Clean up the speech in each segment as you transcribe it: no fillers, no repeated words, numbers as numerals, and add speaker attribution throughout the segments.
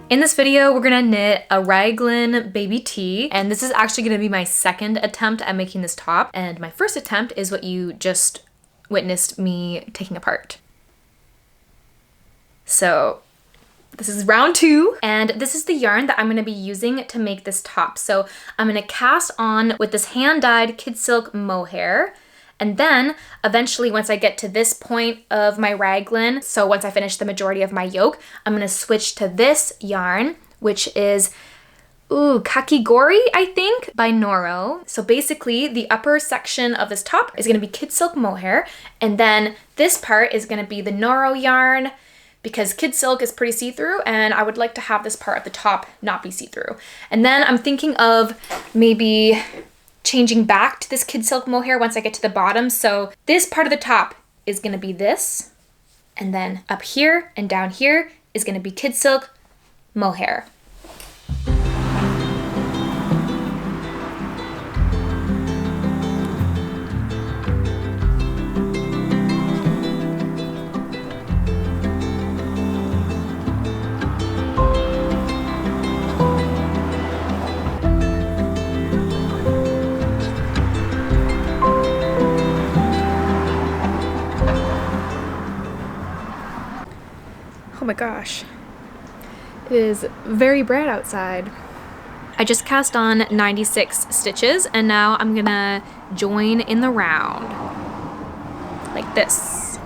Speaker 1: In this video, we're gonna knit a raglan baby tee, and this is actually gonna be my second attempt at making this top, and my first attempt is what you just witnessed me taking apart. So this is round 2, and this is the yarn that I'm gonna be using to make this top. So I'm gonna cast on with this hand-dyed kid silk mohair, and then eventually once I get to this point of my raglan, so once I finish the majority of my yoke, I'm gonna switch to this yarn, which is Kakigori, I think, by Noro. So basically the upper section of this top is gonna be kid silk mohair, and then this part is gonna be the Noro yarn, because kid silk is pretty see-through and I would like to have this part at the top not be see-through. And then I'm thinking of maybe changing back to this kid silk mohair once I get to the bottom. So this part of the top is gonna be this, and then up here and down here is gonna be kid silk mohair. Oh my gosh, it is very bright outside. I just cast on 96 stitches and now I'm gonna join in the round like this.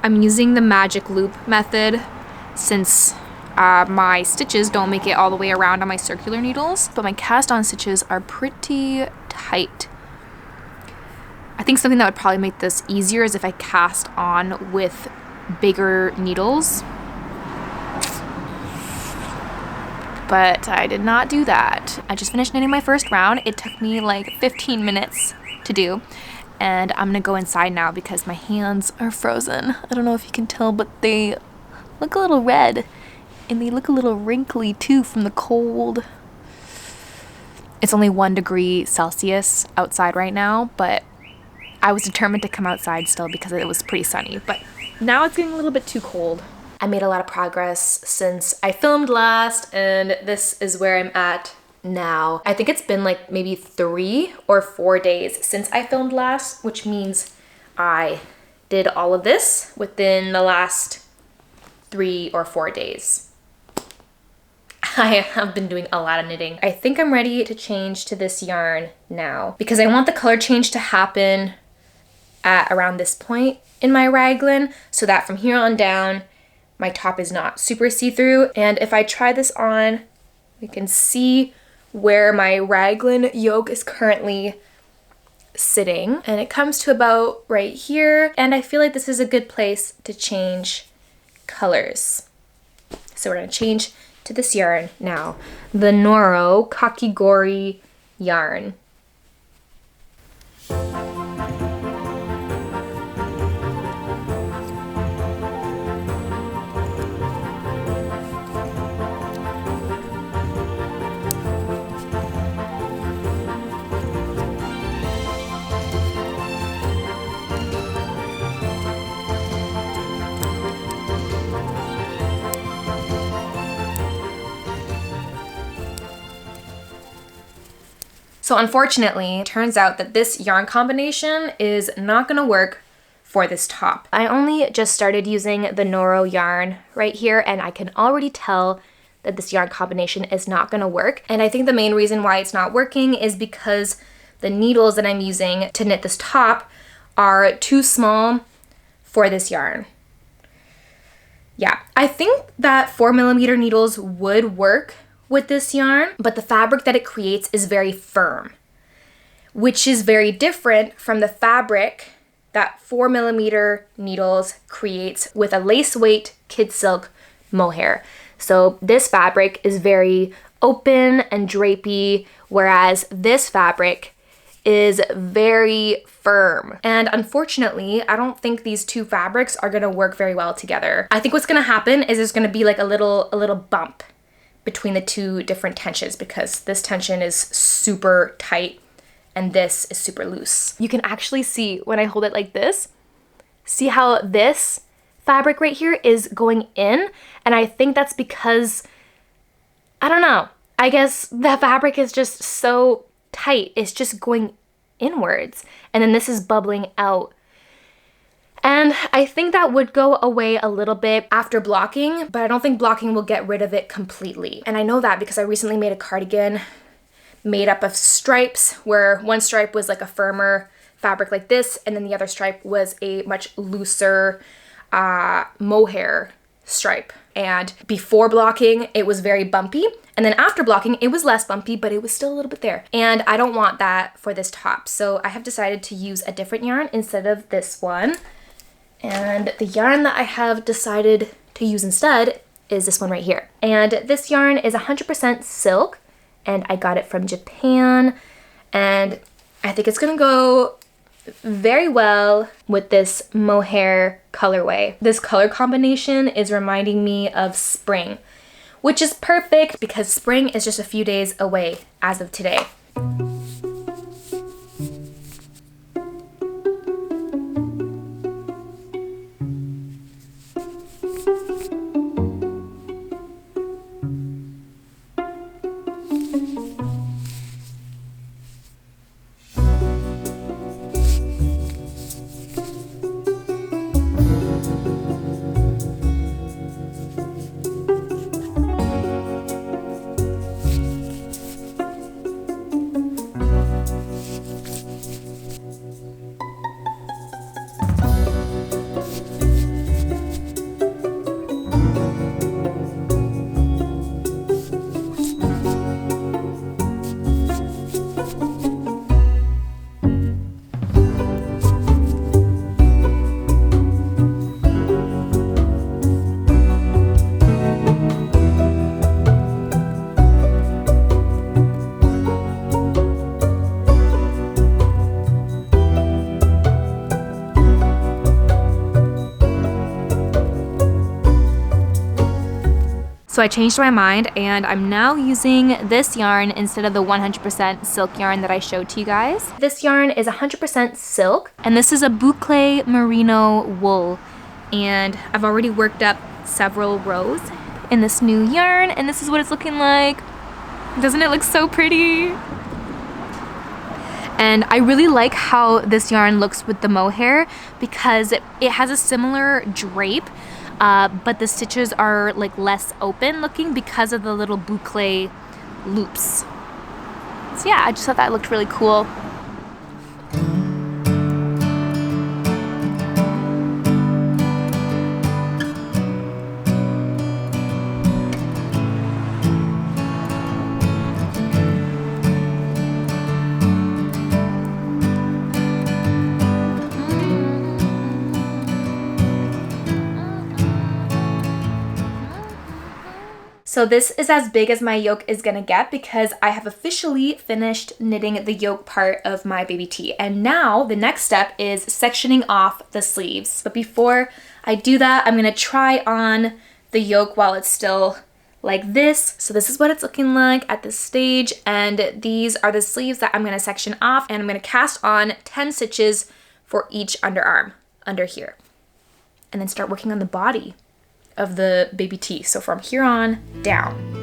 Speaker 1: I'm using the magic loop method since my stitches don't make it all the way around on my circular needles, but my cast on stitches are pretty tight. I think something that would probably make this easier is if I cast on with bigger needles, but I did not do that. I just finished knitting my first round. It took me like 15 minutes to do, and I'm gonna go inside now because my hands are frozen. I don't know if you can tell, but they look a little red and they look a little wrinkly too from the cold. It's only 1 degree Celsius outside right now, but I was determined to come outside still because it was pretty sunny, but now it's getting a little bit too cold. I made a lot of progress since I filmed last, and this is where I'm at now. I think it's been like maybe 3 or 4 days since I filmed last, which means I did all of this within the last 3 or 4 days. I have been doing a lot of knitting. I think I'm ready to change to this yarn now because I want the color change to happen at around this point in my raglan so that from here on down my top is not super see-through. And if I try this on, you can see where my raglan yoke is currently sitting, and it comes to about right here, and I feel like this is a good place to change colors. So we're gonna change to this yarn now, the Noro Kakigori yarn. So unfortunately, it turns out that this yarn combination is not gonna work for this top. I only just started using the Noro yarn right here, and I can already tell that this yarn combination is not gonna work. And I think the main reason why it's not working is because the needles that I'm using to knit this top are too small for this yarn. Yeah, I think that 4mm needles would work with this yarn, but the fabric that it creates is very firm, which is very different from the fabric that 4mm needles creates with a lace weight kid silk mohair. So this fabric is very open and drapey, whereas this fabric is very firm. And unfortunately, I don't think these two fabrics are gonna work very well together. I think what's gonna happen is there's gonna be like a little bump between the two different tensions because this tension is super tight and this is super loose. You can actually see when I hold it like this, see how this fabric right here is going in, and I think that's because, I don't know, I guess the fabric is just so tight. It's just going inwards, and then this is bubbling out. And I think that would go away a little bit after blocking, but I don't think blocking will get rid of it completely. And I know that because I recently made a cardigan made up of stripes, where one stripe was like a firmer fabric like this, and then the other stripe was a much looser mohair stripe. And before blocking, it was very bumpy. And then after blocking, it was less bumpy, but it was still a little bit there. And I don't want that for this top. So I have decided to use a different yarn instead of this one. And the yarn that I have decided to use instead is this one right here. And this yarn is 100% silk, and I got it from Japan. And I think it's gonna go very well with this mohair colorway. This color combination is reminding me of spring, which is perfect because spring is just a few days away as of today. So I changed my mind, and I'm now using this yarn instead of the 100% silk yarn that I showed to you guys. This yarn is 100% silk, and this is a Boucle merino wool. And I've already worked up several rows in this new yarn, and this is what it's looking like. Doesn't it look so pretty? And I really like how this yarn looks with the mohair because it has a similar drape, but the stitches are like less open looking because of the little boucle loops. So yeah, I just thought that looked really cool. So this is as big as my yoke is gonna get because I have officially finished knitting the yoke part of my baby tee. And now the next step is sectioning off the sleeves. But before I do that, I'm gonna try on the yoke while it's still like this. So this is what it's looking like at this stage. And these are the sleeves that I'm gonna section off, and I'm gonna cast on 10 stitches for each underarm under here. And then start working on the body of the baby tee. So from here on down.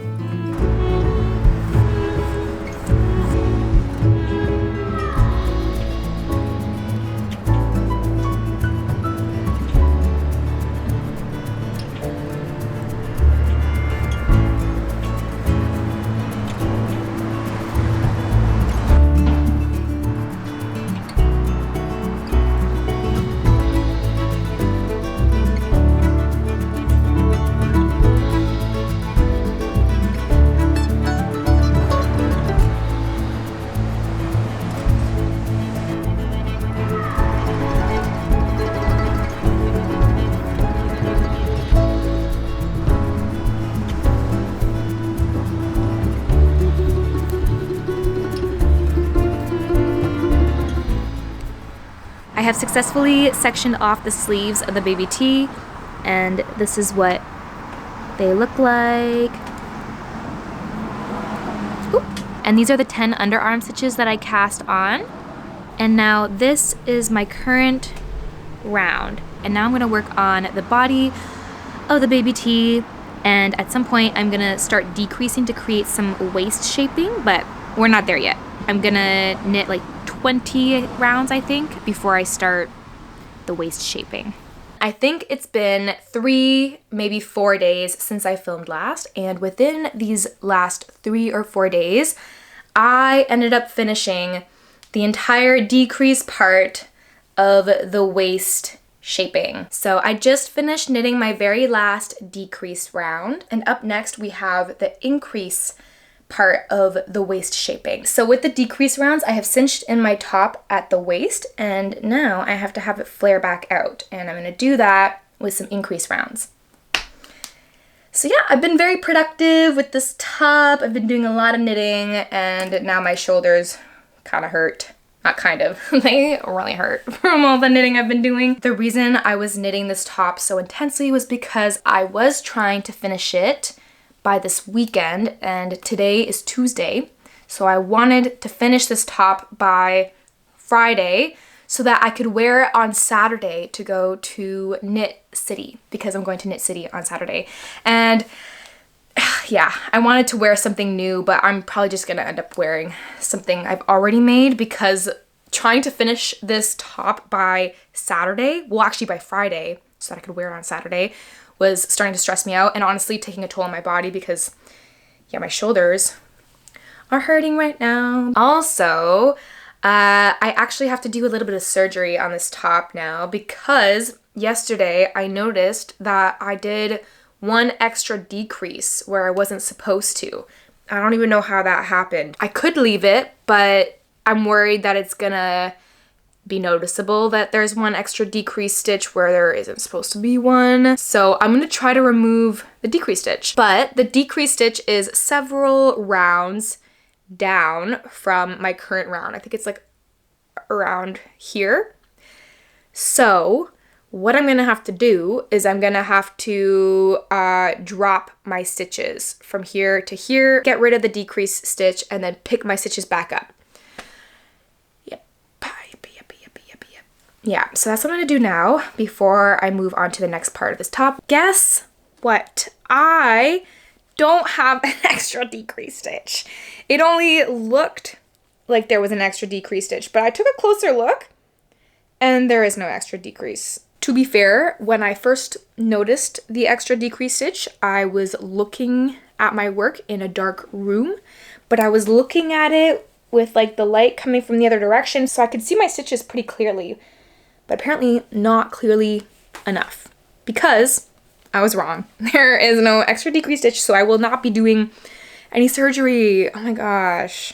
Speaker 1: I have successfully sectioned off the sleeves of the baby tee, and this is what they look like. Ooh. And these are the 10 underarm stitches that I cast on. And now this is my current round. And now I'm gonna work on the body of the baby tee, and at some point I'm gonna start decreasing to create some waist shaping, but we're not there yet. I'm gonna knit like 20 rounds, I think, before I start the waist shaping. I think it's been 3, maybe 4 days since I filmed last, and within these last 3 or 4 days, I ended up finishing the entire decrease part of the waist shaping. So I just finished knitting my very last decrease round, and up next we have the increase part of the waist shaping. So with the decrease rounds, I have cinched in my top at the waist, and now I have to have it flare back out, and I'm gonna do that with some increase rounds. So yeah, I've been very productive with this top. I've been doing a lot of knitting, and now my shoulders kind of hurt. Not kind of, they really hurt from all the knitting I've been doing. The reason I was knitting this top so intensely was because I was trying to finish it by this weekend, and today is Tuesday, so I wanted to finish this top by Friday so that I could wear it on Saturday to go to Knit City, because I'm going to Knit City on Saturday. And yeah, I wanted to wear something new, but I'm probably just gonna end up wearing something I've already made, because trying to finish this top by Saturday, well actually by Friday, so that I could wear it on Saturday, was starting to stress me out and honestly taking a toll on my body, because yeah, my shoulders are hurting right now. Also, I actually have to do a little bit of surgery on this top now, because yesterday I noticed that I did one extra decrease where I wasn't supposed to. I don't even know how that happened. I could leave it, but I'm worried that it's gonna be noticeable that there's one extra decrease stitch where there isn't supposed to be one. So I'm gonna try to remove the decrease stitch. But the decrease stitch is several rounds down from my current round. I think it's like around here. So what I'm gonna have to do is I'm gonna have to drop my stitches from here to here, get rid of the decrease stitch, and then pick my stitches back up. Yeah, so that's what I'm gonna do now before I move on to the next part of this top. Guess what? I don't have an extra decrease stitch. It only looked like there was an extra decrease stitch, but I took a closer look and there is no extra decrease. To be fair, when I first noticed the extra decrease stitch, I was looking at my work in a dark room, but I was looking at it with like the light coming from the other direction, so I could see my stitches pretty clearly. But apparently not clearly enough, because I was wrong. There is no extra decrease stitch, so I will not be doing any surgery. Oh my gosh.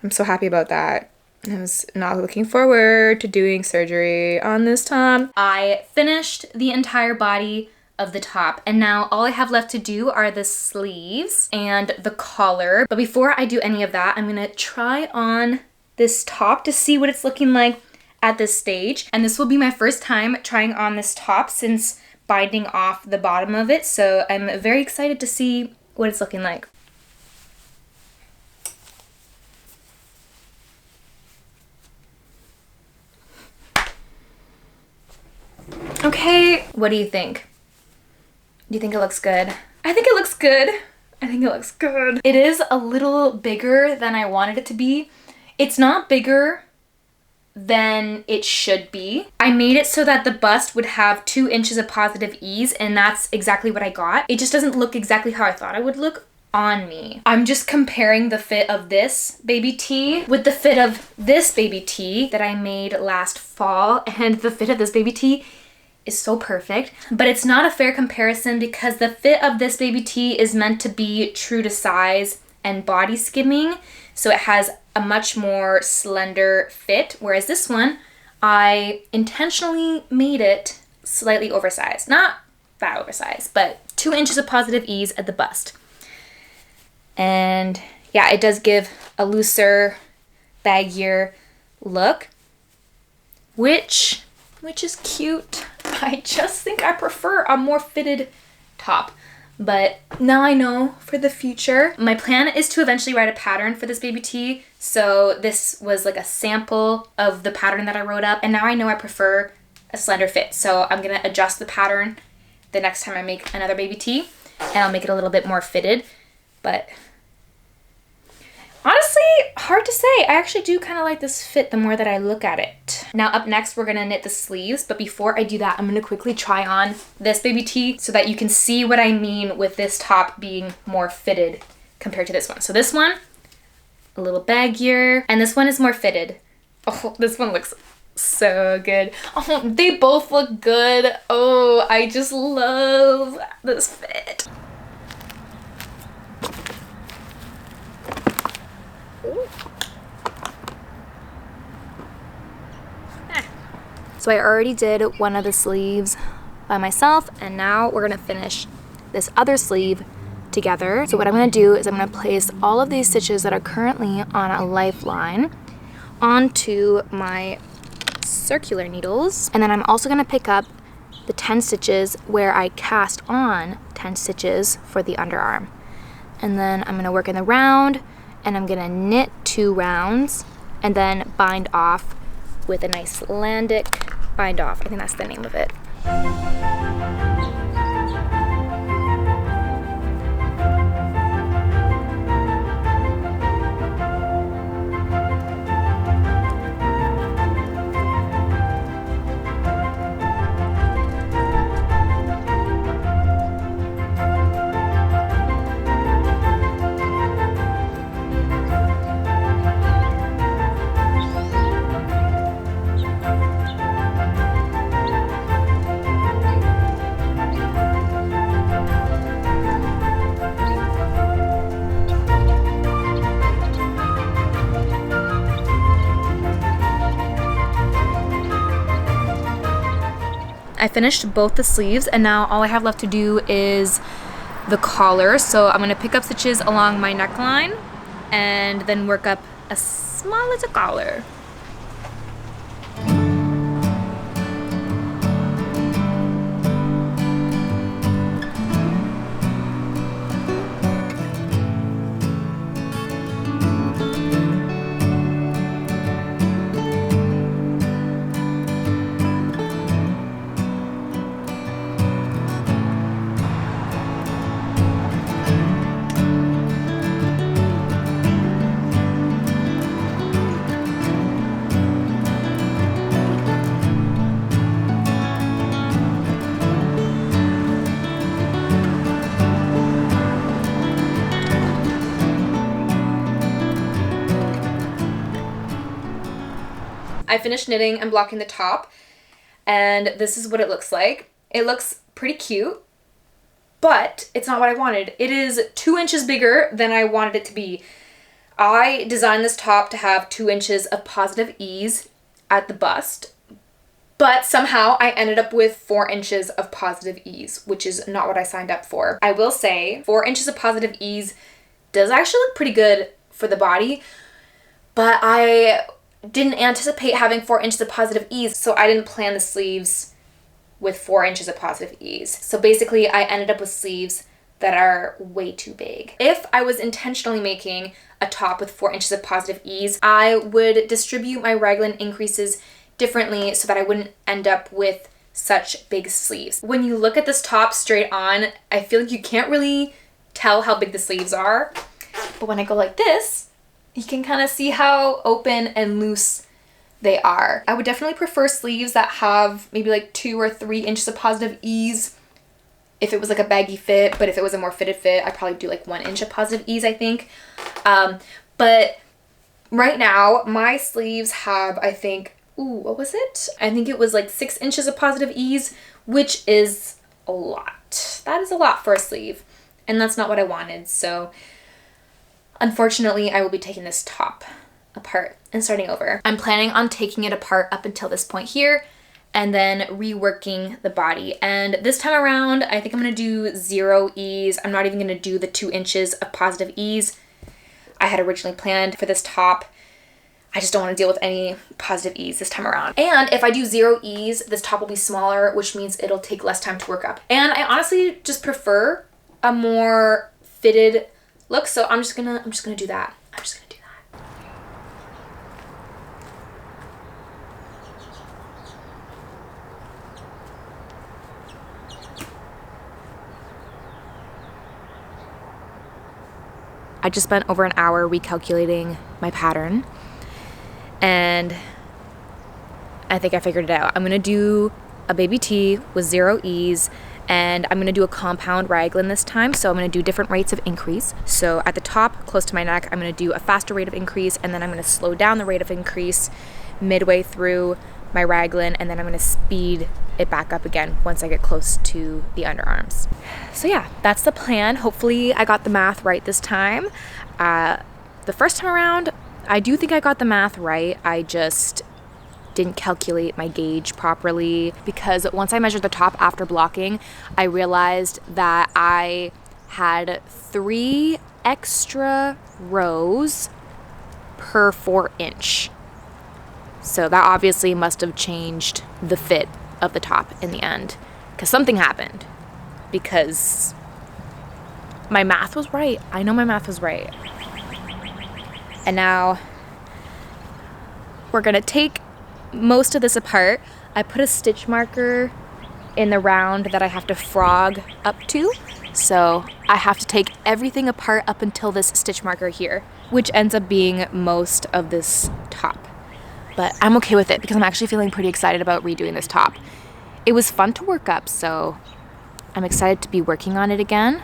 Speaker 1: I'm so happy about that. I was not looking forward to doing surgery on this top. I finished the entire body of the top, and now all I have left to do are the sleeves and the collar. But before I do any of that, I'm gonna try on this top to see what it's looking like at this stage. And this will be my first time trying on this top since binding off the bottom of it, so I'm very excited to see what it's looking like. Okay, what do you think? Do you think it looks good? I think it looks good. I think it looks good. It is a little bigger than I wanted it to be. It's not bigger than it should be. I made it so that the bust would have 2 inches of positive ease, and that's exactly what I got. It just doesn't look exactly how I thought it would look on me. I'm just comparing the fit of this baby tee with the fit of this baby tee that I made last fall, and the fit of this baby tee is so perfect. But it's not a fair comparison because the fit of this baby tee is meant to be true to size and body skimming, so it has a much more slender fit, whereas this one, I intentionally made it slightly oversized. Not that oversized, but 2 inches of positive ease at the bust. And yeah, it does give a looser, baggier look, which is cute. I just think I prefer a more fitted top. But now I know for the future. My plan is to eventually write a pattern for this baby tee. So this was like a sample of the pattern that I wrote up. And now I know I prefer a slender fit. So I'm gonna adjust the pattern the next time I make another baby tee, and I'll make it a little bit more fitted. But honestly, hard to say. I actually do kind of like this fit the more that I look at it. Now up next, we're gonna knit the sleeves, but before I do that, I'm gonna quickly try on this baby tee so that you can see what I mean with this top being more fitted compared to this one. So this one, a little baggier, and this one is more fitted. Oh, this one looks so good. Oh, they both look good. Oh, I just love this fit. So I already did one of the sleeves by myself, and now we're gonna finish this other sleeve together. So what I'm gonna do is I'm gonna place all of these stitches that are currently on a lifeline onto my circular needles, and then I'm also gonna pick up the 10 stitches where I cast on 10 stitches for the underarm. And then I'm gonna work in the round, and I'm gonna knit 2 rounds and then bind off with a nice Landic bind off. I think that's the name of it. I finished both the sleeves, and now all I have left to do is the collar. So I'm gonna pick up stitches along my neckline and then work up a small little collar. I finished knitting and blocking the top, and this is what it looks like. It looks pretty cute, but it's not what I wanted. It is 2 inches bigger than I wanted it to be. I designed this top to have 2 inches of positive ease at the bust, but somehow I ended up with 4 inches of positive ease, which is not what I signed up for. I will say 4 inches of positive ease does actually look pretty good for the body, but I didn't anticipate having 4 inches of positive ease, so I didn't plan the sleeves with 4 inches of positive ease. So basically I ended up with sleeves that are way too big. If I was intentionally making a top with 4 inches of positive ease, I would distribute my raglan increases differently so that I wouldn't end up with such big sleeves. When you look at this top straight on, I feel like you can't really tell how big the sleeves are, but when I go like this, you can kind of see how open and loose they are. I would definitely prefer sleeves that have maybe like 2 or 3 inches of positive ease if it was like a baggy fit, but if it was a more fitted fit, I'd probably do like 1 inch of positive ease, I think. But right now, my sleeves have, I think, what was it? I think it was like 6 inches of positive ease, which is a lot. That is a lot for a sleeve, and that's not what I wanted, so unfortunately, I will be taking this top apart and starting over. I'm planning on taking it apart up until this point here and then reworking the body. And this time around, I think I'm gonna do 0 ease. I'm not even gonna do the 2 inches of positive ease I had originally planned for this top. I just don't wanna deal with any positive ease this time around. And if I do 0 ease, this top will be smaller, which means it'll take less time to work up. And I honestly just prefer a more fitted look, so I'm just gonna do that. I'm just gonna do that. I just spent over an hour recalculating my pattern, and I think I figured it out. I'm gonna do a baby tee with 0 ease, and I'm gonna do a compound raglan this time, so I'm gonna do different rates of increase. So at the top, close to my neck, I'm gonna do a faster rate of increase, and then I'm gonna slow down the rate of increase midway through my raglan, and then I'm gonna speed it back up again once I get close to the underarms. So yeah, that's the plan. Hopefully I got the math right this time. The first time around, I do think I got the math right. I just didn't calculate my gauge properly, because once I measured the top after blocking, I realized that I had 3 extra rows per 4-inch. So that obviously must have changed the fit of the top in the end, because something happened, because my math was right. I know my math was right. And now we're gonna take most of this apart. I put a stitch marker in the round that I have to frog up to, so I have to take everything apart up until this stitch marker here, which ends up being most of this top. But I'm okay with it because I'm actually feeling pretty excited about redoing this top. It was fun to work up, so I'm excited to be working on it again.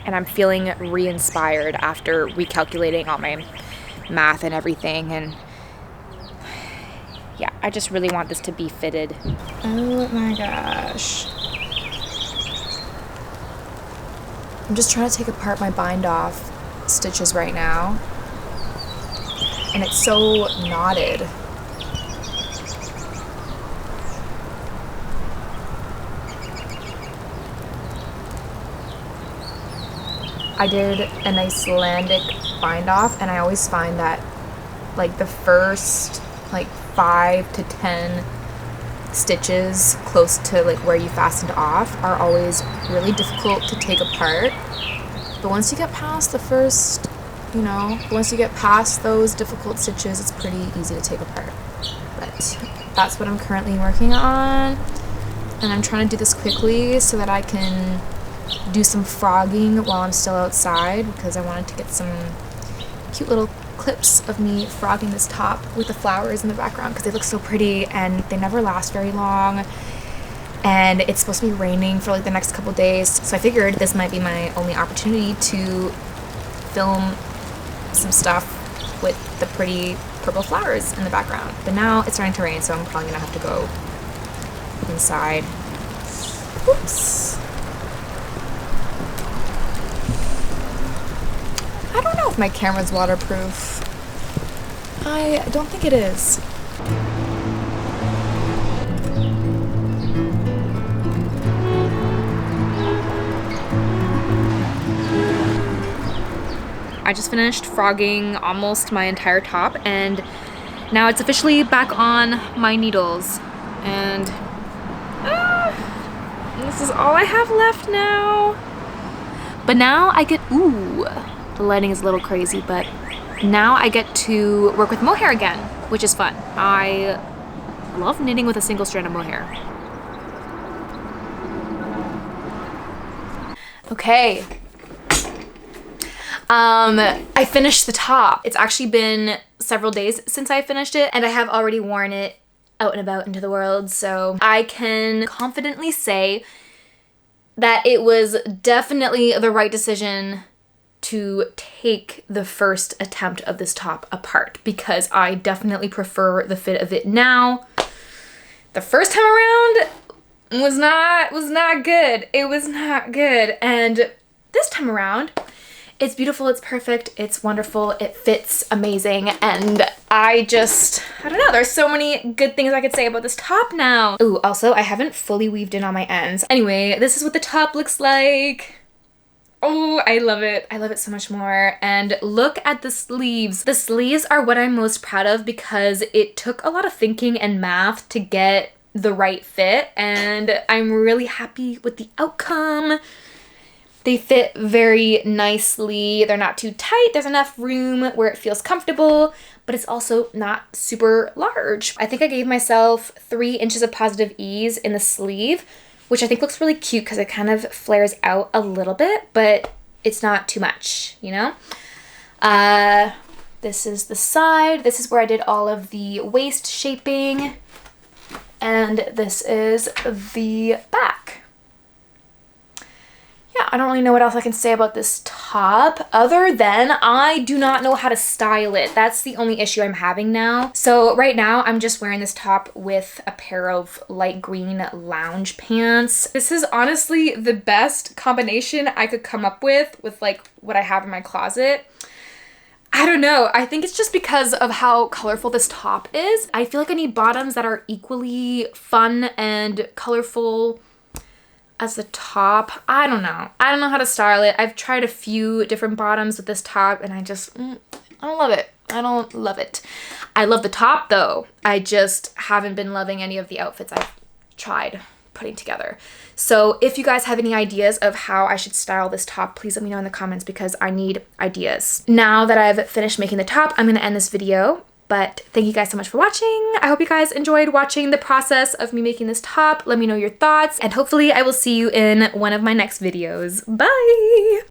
Speaker 1: And I'm feeling re-inspired after recalculating all my math and everything, and yeah, I just really want this to be fitted. Oh my gosh. I'm just trying to take apart my bind off stitches right now, and it's so knotted. I did an Icelandic bind off, and I always find that like the first like 5 to 10 stitches close to like where you fastened off are always really difficult to take apart. But once you get past the first, once you get past those difficult stitches, it's pretty easy to take apart. But that's what I'm currently working on, and I'm trying to do this quickly so that I can do some frogging while I'm still outside, because I wanted to get some cute little clips of me frogging this top with the flowers in the background, because they look so pretty and they never last very long, and it's supposed to be raining for like the next couple days, so I figured this might be my only opportunity to film some stuff with the pretty purple flowers in the background. But now it's starting to rain, so I'm probably gonna have to go inside. Oops. I don't know if my camera's waterproof. I don't think it is. I just finished frogging almost my entire top, and now it's officially back on my needles. And this is all I have left now. But now I get, the lighting is a little crazy, but now I get to work with mohair again, which is fun. I love knitting with a single strand of mohair. Okay. I finished the top. It's actually been several days since I finished it, and I have already worn it out and about into the world, so I can confidently say that it was definitely the right decision to take the first attempt of this top apart, because I definitely prefer the fit of it now. The first time around was not good. It was not good. And this time around, it's beautiful, it's perfect, it's wonderful, it fits amazing, and I don't know, there's so many good things I could say about this top now. Ooh, also, I haven't fully weaved in on my ends. Anyway, this is what the top looks like. Oh, I love it. I love it so much more. And look at the sleeves. The sleeves are what I'm most proud of, because it took a lot of thinking and math to get the right fit, and I'm really happy with the outcome. They fit very nicely. They're not too tight. There's enough room where it feels comfortable, but it's also not super large. I think I gave myself 3 inches of positive ease in the sleeve, which I think looks really cute because it kind of flares out a little bit, but it's not too much, you know? This is the side. This is where I did all of the waist shaping. And this is the back. Yeah, I don't really know what else I can say about this top other than I do not know how to style it. That's the only issue I'm having now. So right now I'm just wearing this top with a pair of light green lounge pants. This is honestly the best combination I could come up with like what I have in my closet. I don't know. I think it's just because of how colorful this top is. I feel like I need bottoms that are equally fun and colorful as the top. I don't know. I don't know how to style it. I've tried a few different bottoms with this top and I just, I don't love it. I don't love it. I love the top though. I just haven't been loving any of the outfits I've tried putting together. So if you guys have any ideas of how I should style this top, please let me know in the comments because I need ideas. Now that I've finished making the top, I'm gonna end this video. But thank you guys so much for watching. I hope you guys enjoyed watching the process of me making this top. Let me know your thoughts, and hopefully I will see you in one of my next videos. Bye!